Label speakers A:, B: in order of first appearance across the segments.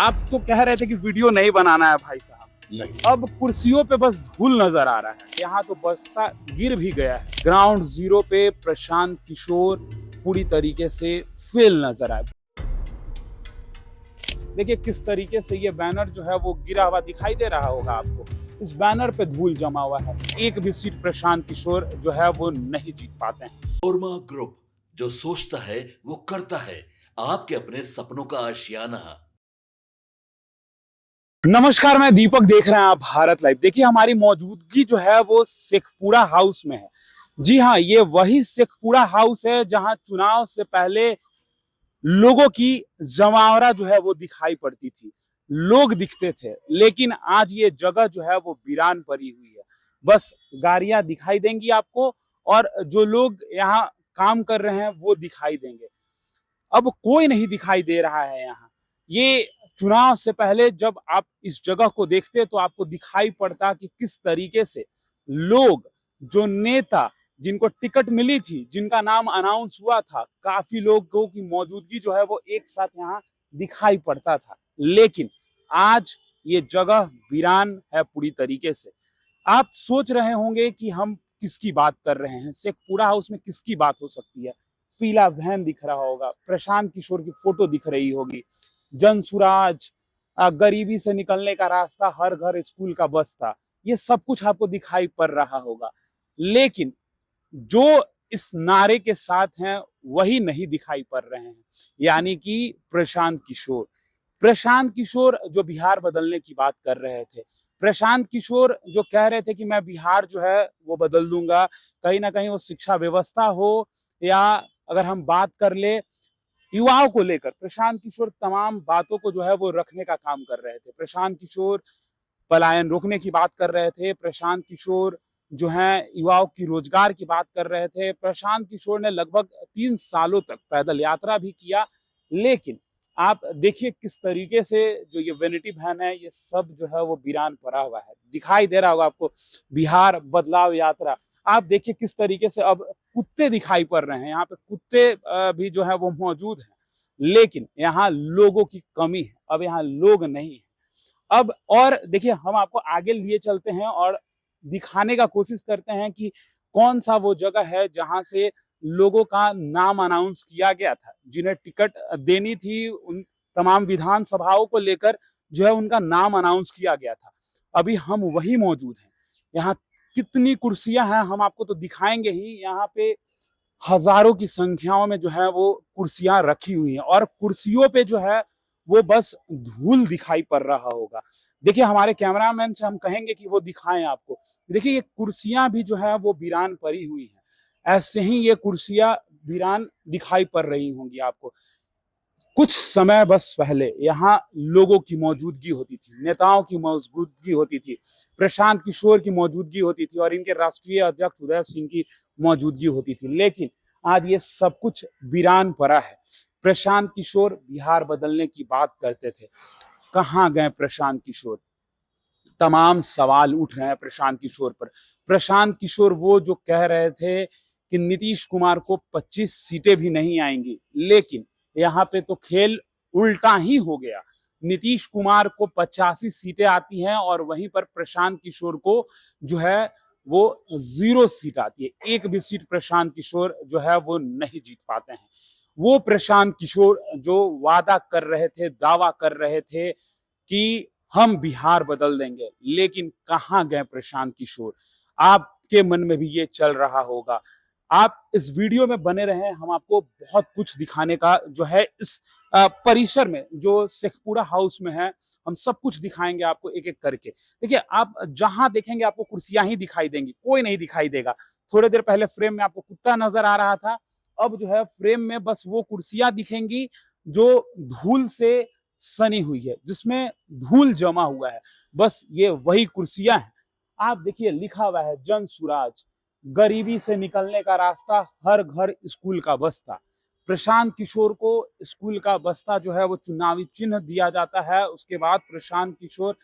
A: आप तो कह रहे थे कि वीडियो नहीं बनाना है भाई साहब,
B: नहीं।
A: अब कुर्सियों पे बस धूल नजर आ रहा है। यहाँ तो बस्ता गिर भी गया है। ग्राउंड जीरो पे प्रशांत किशोर पूरी तरीके से फेल नजर आए। देखिए किस तरीके से ये बैनर जो है वो गिरा हुआ दिखाई दे रहा होगा आपको। इस बैनर पे धूल जमा हुआ है। एक भी सीट प्रशांत किशोर जो है वो नहीं जीत पाते हैं।
C: ओरमा ग्रुप, जो सोचता है वो करता है। आपके अपने सपनों का आशियाना।
A: नमस्कार, मैं दीपक, देख रहे हैं आप भारत लाइव। देखिए हमारी मौजूदगी जो है वो शेखपुरा हाउस में है। जी हाँ, ये वही शेखपुरा हाउस है जहां चुनाव से पहले लोगों की जमावड़ा जो है वो दिखाई पड़ती थी, लोग दिखते थे। लेकिन आज ये जगह जो है वो वीरान पड़ी हुई है। बस गाड़ियां दिखाई देंगी आपको और जो लोग यहाँ काम कर रहे हैं वो दिखाई देंगे। अब कोई नहीं दिखाई दे रहा है यहाँ। ये चुनाव से पहले जब आप इस जगह को देखते तो आपको दिखाई पड़ता कि किस तरीके से लोग, जो नेता जिनको टिकट मिली थी, जिनका नाम अनाउंस हुआ था, काफी लोगों की मौजूदगी जो है वो एक साथ यहाँ दिखाई पड़ता था। लेकिन आज ये जगह वीरान है पूरी तरीके से। आप सोच रहे होंगे कि हम किसकी बात कर रहे हैं, शेखपुरा हाउस में किसकी बात हो सकती है। पीला वैन दिख रहा होगा, प्रशांत किशोर की फोटो दिख रही होगी, जनसुराज, गरीबी से निकलने का रास्ता, हर घर स्कूल का बस्ता, ये सब कुछ आपको दिखाई पड़ रहा होगा। लेकिन जो इस नारे के साथ हैं वही नहीं दिखाई पड़ रहे हैं, यानी कि प्रशांत किशोर। प्रशांत किशोर जो बिहार बदलने की बात कर रहे थे, प्रशांत किशोर जो कह रहे थे कि मैं बिहार जो है वो बदल दूंगा। कहीं ना कहीं वो शिक्षा व्यवस्था हो या अगर हम बात कर ले युवाओं को लेकर, प्रशांत किशोर तमाम बातों को जो है वो रखने का काम कर रहे थे। प्रशांत किशोर पलायन रोकने की बात कर रहे थे। प्रशांत किशोर जो है युवाओं की रोजगार की बात कर रहे थे। प्रशांत किशोर ने लगभग 3 सालों तक पैदल यात्रा भी किया। लेकिन आप देखिए किस तरीके से जो ये वेनिटी वैन है, ये सब जो है वो वीरान पड़ा हुआ है। दिखाई दे रहा होगा आपको बिहार बदलाव यात्रा। आप देखिए किस तरीके से अब कुत्ते दिखाई पड़ रहे हैं। यहाँ पे कुत्ते भी जो है वो मौजूद हैं, लेकिन यहाँ लोगों की कमी है। अब यहाँ लोग नहीं है। अब और देखिए हम आपको आगे लिए चलते हैं और दिखाने का कोशिश करते हैं कि कौन सा वो जगह है जहां से लोगों का नाम अनाउंस किया गया था, जिन्हें टिकट देनी थी। उन तमाम विधानसभाओं को लेकर जो है उनका नाम अनाउंस किया गया था। अभी हम वही मौजूद हैं। यहाँ कितनी कुर्सियां हैं हम आपको तो दिखाएंगे ही। यहाँ पे हजारों की संख्याओं में जो है वो कुर्सियां रखी हुई हैं और कुर्सियों पे जो है वो बस धूल दिखाई पड़ रहा होगा। देखिए हमारे कैमरामैन से हम कहेंगे कि वो दिखाएं आपको। देखिए ये कुर्सियां भी जो है वो वीरान पड़ी हुई हैं। ऐसे ही ये कुर्सियां वीरान दिखाई पड़ रही होंगी आपको। कुछ समय बस पहले यहाँ लोगों की मौजूदगी होती थी, नेताओं की मौजूदगी होती थी, प्रशांत किशोर की मौजूदगी होती थी और इनके राष्ट्रीय अध्यक्ष उदय सिंह की मौजूदगी होती थी। लेकिन आज ये सब कुछ वीरान पड़ा है। प्रशांत किशोर बिहार बदलने की बात करते थे, कहाँ गए प्रशांत किशोर? तमाम सवाल उठ रहे हैं प्रशांत किशोर पर। प्रशांत किशोर वो जो कह रहे थे कि नीतीश कुमार को 25 सीटें भी नहीं आएंगी, लेकिन यहाँ पे तो खेल उल्टा ही हो गया। नीतीश कुमार को 85 सीटें आती हैं और वहीं पर प्रशांत किशोर को जो है वो 0 सीट आती है। एक भी सीट प्रशांत किशोर जो है वो नहीं जीत पाते हैं। वो प्रशांत किशोर जो वादा कर रहे थे, दावा कर रहे थे कि हम बिहार बदल देंगे, लेकिन कहाँ गए प्रशांत किशोर? आपके मन में भी ये चल रहा होगा। आप इस वीडियो में बने रहें, हम आपको बहुत कुछ दिखाने का जो है इस परिसर में, जो शेखपुरा हाउस में है, हम सब कुछ दिखाएंगे आपको एक एक करके। देखिए आप जहां देखेंगे आपको कुर्सियां ही दिखाई देंगी, कोई नहीं दिखाई देगा। थोड़ी देर पहले फ्रेम में आपको कुत्ता नजर आ रहा था, अब जो है फ्रेम में बस वो कुर्सियां दिखेंगी जो धूल से सनी हुई है, जिसमें धूल जमा हुआ है। बस ये वही कुर्सियां हैं। आप देखिए लिखा हुआ है जन सुराज, गरीबी से निकलने का रास्ता, हर घर स्कूल का बस्ता। प्रशांत किशोर को स्कूल का बस्ता जो है वो चुनावी चिन्ह दिया जाता है। उसके बाद प्रशांत किशोर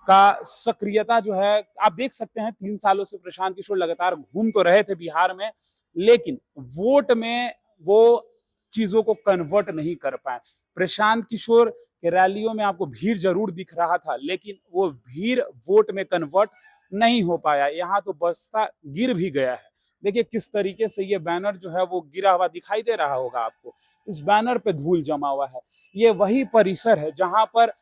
A: का सक्रियता जो है आप देख सकते हैं। 3 सालों से प्रशांत किशोर लगातार घूम तो रहे थे बिहार में, लेकिन वोट में वो चीजों को कन्वर्ट नहीं कर पाए। प्रशांत किशोर के रैलियों में आपको भीड़ जरूर दिख रहा था, लेकिन वो भीड़ वोट में कन्वर्ट नहीं हो पाया। यहाँ तो बस्ता गिर भी गया है। देखिए किस तरीके से ये बैनर जो है वो गिरा हुआ दिखाई दे रहा होगा आपको। इस बैनर पे धूल जमा हुआ है। ये वही परिसर है जहां पर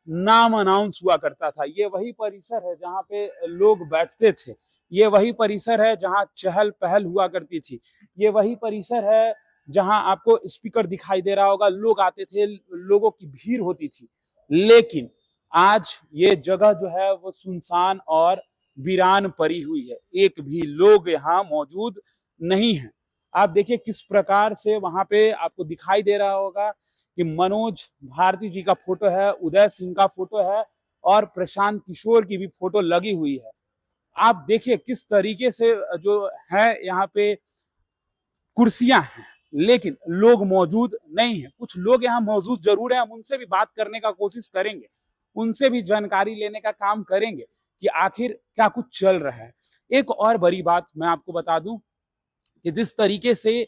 A: नाम अनाउंस हुआ करता था। ये वही परिसर है जहां पे लोग बैठते थे। ये वही परिसर है जहां चहल पहल हुआ करती थी। ये वही परिसर है जहां आपको स्पीकर दिखाई दे रहा होगा, लोग आते थे, लोगों की भीड़ होती थी। लेकिन आज ये जगह जो है वो सुनसान और वीरान पड़ी हुई है। एक भी लोग यहाँ मौजूद नहीं है। आप देखिए किस प्रकार से वहां पे आपको दिखाई दे रहा होगा कि मनोज भारती जी का फोटो है, उदय सिंह का फोटो है और प्रशांत किशोर की भी फोटो लगी हुई है। आप देखिए किस तरीके से जो है यहाँ पे कुर्सियां हैं, लेकिन लोग मौजूद नहीं है। कुछ लोग यहाँ मौजूद जरूर है, हम उनसे भी बात करने का कोशिश करेंगे, उनसे भी जानकारी लेने का काम करेंगे कि आखिर क्या कुछ चल रहा है। एक और बड़ी बात मैं आपको बता दूं कि जिस तरीके से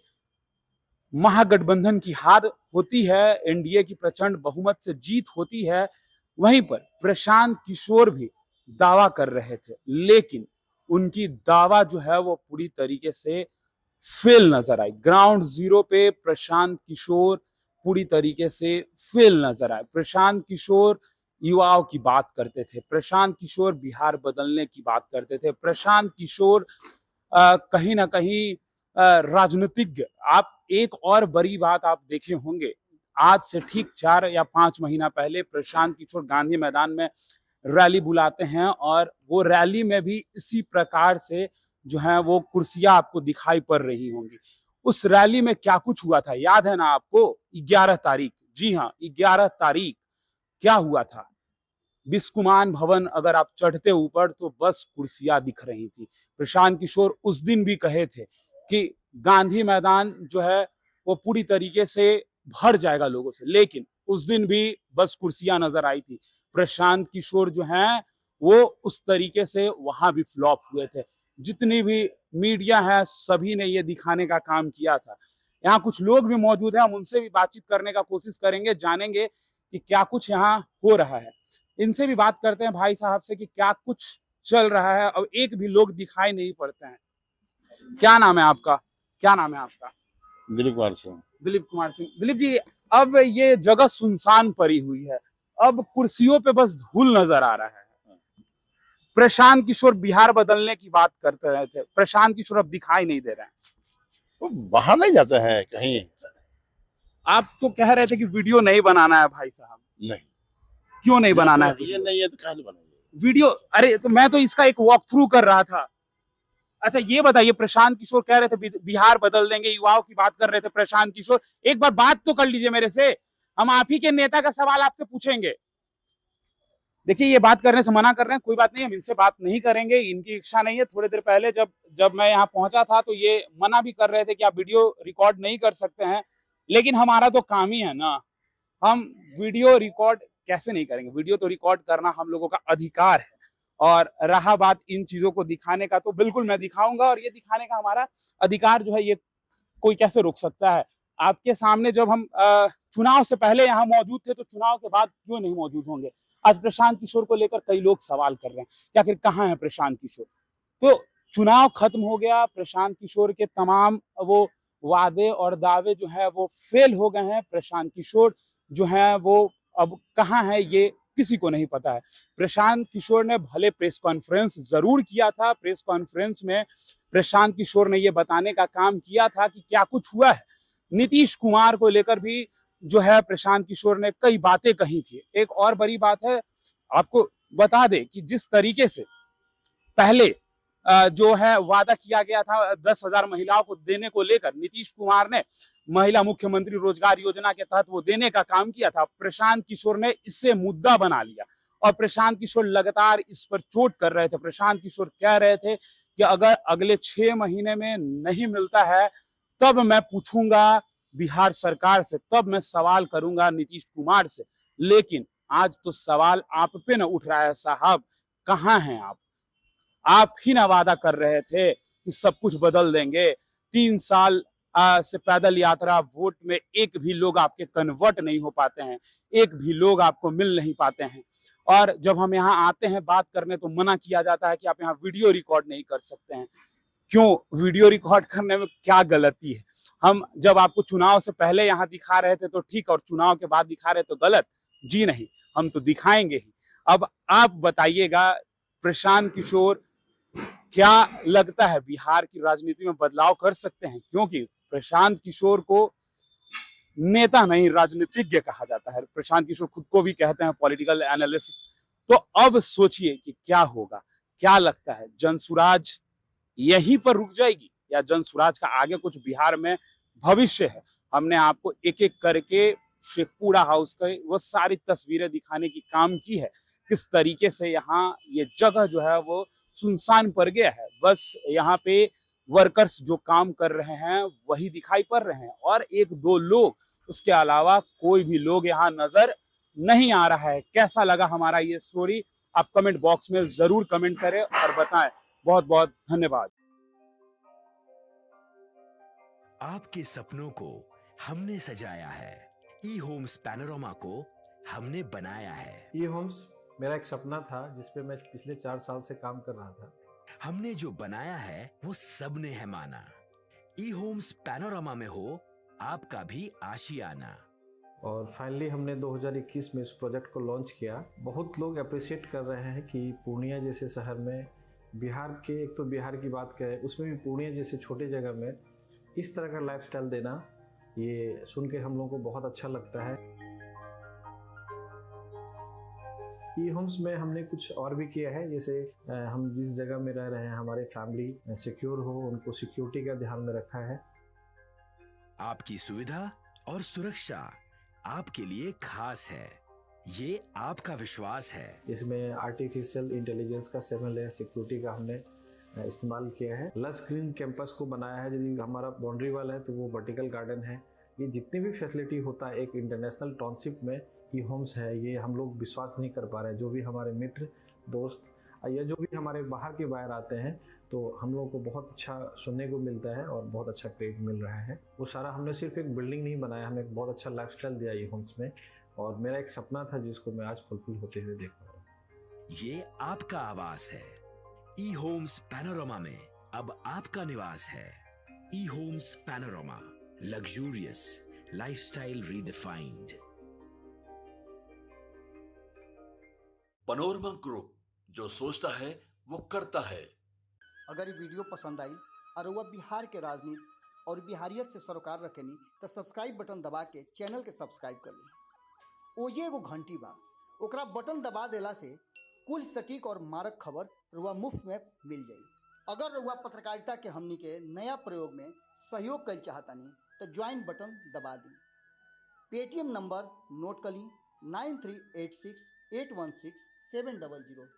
A: महागठबंधन की हार होती है, एनडीए की प्रचंड बहुमत से जीत होती है, वहीं पर प्रशांत किशोर भी दावा कर रहे थे, लेकिन उनकी दावा जो है वो पूरी तरीके से फेल नजर आई। ग्राउंड जीरो पे प्रशांत किशोर पूरी तरीके से फेल नजर आए। प्रशांत किशोर युवाओं की बात करते थे, प्रशांत किशोर बिहार बदलने की बात करते थे, प्रशांत किशोर कहीं ना कहीं राजनीतिज्ञ। आप एक और बड़ी बात आप देखे होंगे, आज से ठीक 4 या 5 महीना पहले प्रशांत किशोर गांधी मैदान में रैली बुलाते हैं और वो रैली में भी इसी प्रकार से जो है वो कुर्सियां आपको दिखाई पड़ रही होंगी। उस रैली में क्या कुछ हुआ था याद है ना आपको? 11 तारीख, जी हाँ 11 तारीख क्या हुआ था? बिस्कुमान भवन अगर आप चढ़ते ऊपर तो बस कुर्सियां दिख रही थी। प्रशांत किशोर उस दिन भी कहे थे कि गांधी मैदान जो है वो पूरी तरीके से भर जाएगा लोगों से, लेकिन उस दिन भी बस कुर्सियां नजर आई थी। प्रशांत किशोर जो हैं वो उस तरीके से वहां भी फ्लॉप हुए थे। जितनी भी मीडिया है सभी ने ये दिखाने का काम किया था। यहाँ कुछ लोग भी मौजूद हैं, हम उनसे भी बातचीत करने का कोशिश करेंगे, जानेंगे कि क्या कुछ यहाँ हो रहा है। इनसे भी बात करते हैं भाई साहब से कि क्या कुछ चल रहा है। अब एक भी लोग दिखाई नहीं पड़ते हैं। क्या नाम है आपका? क्या नाम है आपका?
B: दिलीप कुमार सिंह।
A: दिलीप कुमार सिंह। दिलीप जी, अब ये जगह सुनसान पड़ी हुई है, अब कुर्सियों पे बस धूल नजर आ रहा है। प्रशांत किशोर बिहार बदलने की बात करते रहे थे, प्रशांत किशोर अब दिखाई नहीं दे रहे हैं।
B: वो बाहर नहीं जाते हैं कहीं।
A: आप तो कह रहे थे कि वीडियो नहीं बनाना है भाई साहब।
B: नहीं,
A: क्यों नहीं बनाना है?
B: ये नहीं है तो कहाँ बनाएंगे
A: वीडियो? अरे तो मैं तो इसका एक वॉक थ्रू कर रहा था। अच्छा ये बताइए, प्रशांत किशोर कह रहे थे बिहार बदल देंगे, युवाओं की बात कर रहे थे प्रशांत किशोर। एक बार बात तो कर लीजिए मेरे से, हम आप ही के नेता का सवाल आपसे पूछेंगे। देखिए ये बात करने से मना कर रहे हैं, कोई बात नहीं, हम इनसे बात नहीं करेंगे, इनकी इच्छा नहीं है। थोड़ी देर पहले जब मैं यहाँ पहुंचा था तो ये मना भी कर रहे थे कि आप वीडियो रिकॉर्ड नहीं कर सकते हैं, लेकिन हमारा तो काम ही है ना, हम वीडियो रिकॉर्ड कैसे नहीं करेंगे? वीडियो तो रिकॉर्ड करना हम लोगों का अधिकार है। और रहा बात इन चीजों को दिखाने का, तो बिल्कुल मैं दिखाऊंगा, और ये दिखाने का हमारा अधिकार जो है ये कोई कैसे रोक सकता है? आपके सामने जब हम चुनाव से पहले यहाँ मौजूद थे तो चुनाव के बाद क्यों नहीं मौजूद होंगे? आज प्रशांत किशोर को लेकर कई लोग सवाल कर रहे हैं कि आखिर कहाँ है प्रशांत किशोर। तो चुनाव खत्म हो गया, प्रशांत किशोर के तमाम वो वादे और दावे जो है वो फेल हो गए हैं। प्रशांत किशोर जो है वो अब कहाँ है ये किसी को नहीं पता है। प्रशांत किशोर ने भले प्रेस कॉन्फ्रेंस जरूर किया था, प्रेस कॉन्फ्रेंस में प्रशांत किशोर ने ये बताने का काम किया था कि क्या कुछ हुआ है। नीतीश कुमार को लेकर भी जो है प्रशांत किशोर ने कई बातें कही थी। एक और बड़ी बात है, आपको बता दें कि जिस तरीके से पहले जो है वादा किया गया था 10,000 महिलाओं को देने को लेकर, नीतीश कुमार ने महिला मुख्यमंत्री रोजगार योजना के तहत वो देने का काम किया था, प्रशांत किशोर ने इससे मुद्दा बना लिया और प्रशांत किशोर लगातार इस पर चोट कर रहे थे। प्रशांत किशोर कह रहे थे कि अगर अगले 6 महीने में नहीं मिलता है तब मैं पूछूंगा बिहार सरकार से, तब मैं सवाल करूंगा नीतीश कुमार से। लेकिन आज तो सवाल आप पे न उठ रहा है साहब, कहाँ हैं आप? आप ही ना वादा कर रहे थे कि सब कुछ बदल देंगे। 3 साल से पैदल यात्रा वोट में एक भी लोग आपके कन्वर्ट नहीं हो पाते हैं, एक भी लोग आपको मिल नहीं पाते हैं। और जब हम यहाँ आते हैं बात करने तो मना किया जाता है कि आप यहाँ वीडियो रिकॉर्ड नहीं कर सकते हैं। क्यों? वीडियो रिकॉर्ड करने में क्या गलती है? हम जब आपको चुनाव से पहले यहाँ दिखा रहे थे तो ठीक, और चुनाव के बाद दिखा रहे तो गलत? जी नहीं, हम तो दिखाएंगे ही। अब आप बताइएगा प्रशांत किशोर, क्या लगता है बिहार की राजनीति में बदलाव कर सकते हैं? क्योंकि प्रशांत किशोर को नेता नहीं राजनीतिज्ञ कहा जाता है। प्रशांत किशोर खुद को भी कहते हैं पॉलिटिकल एनालिस्ट। तो अब सोचिए कि क्या होगा, क्या लगता है जनसुराज यहीं पर रुक जाएगी या जनसुराज का आगे कुछ बिहार में भविष्य है? हमने आपको एक एक करके शेखपुरा हाउस के वो सारी तस्वीरें दिखाने की काम की है, किस तरीके से यहाँ ये जगह जो है वो सुनसान पड़ गया है। बस यहाँ पे वर्कर्स जो काम कर रहे हैं वही दिखाई पड़ रहे हैं और एक दो लोग, उसके अलावा कोई भी लोग यहाँ नजर नहीं आ रहा है। कैसा लगा हमारा ये स्टोरी? आप कमेंट बॉक्स में जरूर कमेंट करें और बताएं। बहुत बहुत धन्यवाद।
D: आपके सपनों को हमने सजाया है, ई होम्स पैनोरामा को हमने बनाया है।
E: ई होम्स मेरा एक सपना था जिस पे मैं पिछले 4 साल से काम कर रहा था।
D: हमने जो बनाया है वो सबने है माना। ई होम्स पैनोरामा में हो आपका भी आशियाना।
E: और फाइनली हमने 2021 में इस प्रोजेक्ट को लॉन्च किया। बहुत लोग अप्रिशिएट कर रहे हैं कि पूर्णिया जैसे शहर में, बिहार के, एक तो बिहार की बात करें उसमें भी पूर्णिया जैसे छोटे जगह में इस तरह का लाइफस्टाइल देना, ये सुन के हम लोगों को बहुत अच्छा लगता है। ई होम्स में हमने कुछ और भी किया है, जैसे हम जिस जगह में रह रहे हैं हमारे फैमिली सिक्योर हो, उनको सिक्योरिटी का ध्यान में रखा है।
D: आपकी सुविधा और सुरक्षा आपके लिए खास है, ये आपका विश्वास है।
E: इसमें आर्टिफिशियल इंटेलिजेंस का 7 लेयर सिक्योरिटी का हमने इस्तेमाल किया है। लस ग्रीन कैंपस को बनाया है। यदि हमारा बाउंड्री वाल है तो वो वर्टिकल गार्डन है। ये जितनी भी फैसिलिटी होता है एक इंटरनेशनल टाउनशिप में ई होम्स है, ये हम लोग विश्वास नहीं कर पा रहे हैं। जो भी हमारे मित्र दोस्त या जो भी हमारे बाहर के बाहर आते हैं तो हम लोगों को बहुत अच्छा सुनने को मिलता है और बहुत अच्छा क्रेडिट मिल रहा है। वो सारा हमने सिर्फ एक बिल्डिंग नहीं बनाया, हमें एक बहुत अच्छा लाइफस्टाइल दिया ई होम्स में, और मेरा एक सपना था जिसको मैं आज फुलफिल होते हुए देख रहा हूँ।
D: ये आपका आवास है। ई होम्स पैनोरामा में अब आपका निवास है। E homes Panorama, luxurious lifestyle redefined.
C: Panorama group, जो सोचता है वो करता है।
F: अगर ये वीडियो पसंद आई और वह बिहार के राजनीति और बिहारियत से सरोकार रखेनी तो सब्सक्राइब बटन दबा के चैनल के सब्सक्राइब कर ली। ओजे एगो घंटी बा, ओकरा बटन दबा देला से कुल सटीक और मारक खबर रुआ मुफ्त में मिल जाई। अगर रुआ पत्रकारिता के हमनी के नया प्रयोग में सहयोग कर चाहतानी तो ज्वाइन बटन दबा दी। पेटीएम नंबर नोट कर ली 9386 816 700।